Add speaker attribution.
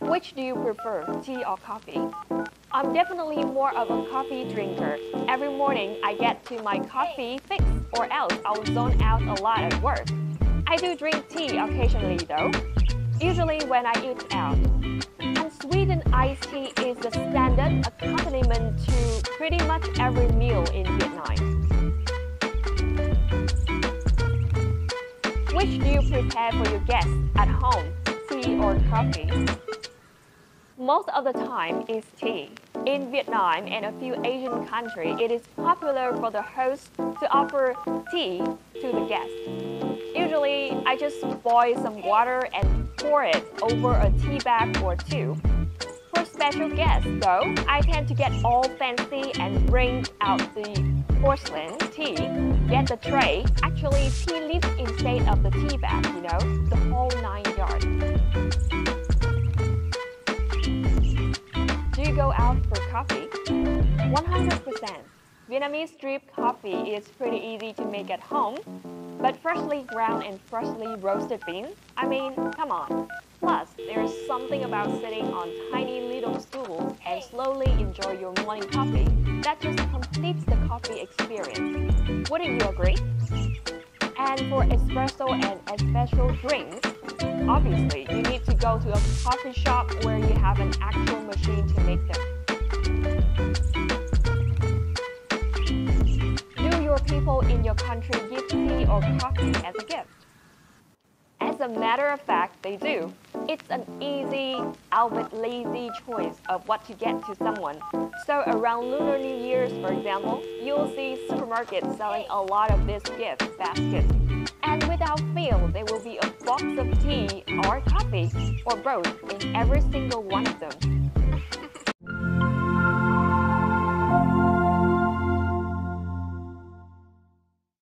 Speaker 1: Which do you prefer, tea or coffee? I'm definitely more of a coffee drinker. Every morning I get to my coffee fix or else I'll zone out a lot at work. I do drink tea occasionally though, usually when I eat out. Unsweetened iced tea is the standard accompaniment to pretty much every meal in Vietnam. Which do you prepare for your guests at home, tea or coffee? Most of the time it's tea. In Vietnam and a few Asian countries, it is popular for the host to offer tea to the guests. Usually, I just boil some water and pour it over a tea bag or two. For special guests, though, I tend to get all fancy and bring out the porcelain tea, get the tray, actually tea leaves instead of the tea bag, you know, the whole 9 yards. Do you go out for coffee? 100%. Vietnamese drip coffee is pretty easy to make at home, but freshly ground and freshly roasted beans, I mean, come on. Plus, there's something about sitting on tiny little stools and slowly enjoy your morning coffee that just completes the coffee experience. Wouldn't you agree? And for espresso and espresso drinks, obviously, you need to go to a coffee shop where you have an actual machine to make them. Do your people in your country give tea or coffee as a gift? As a matter of fact, they do. It's an easy, albeit lazy choice of what to get to someone. So around Lunar New Year's, for example, you'll see supermarkets selling a lot of these gift baskets. And without fail, there will be a box of tea or coffee, or both, in every single one of them.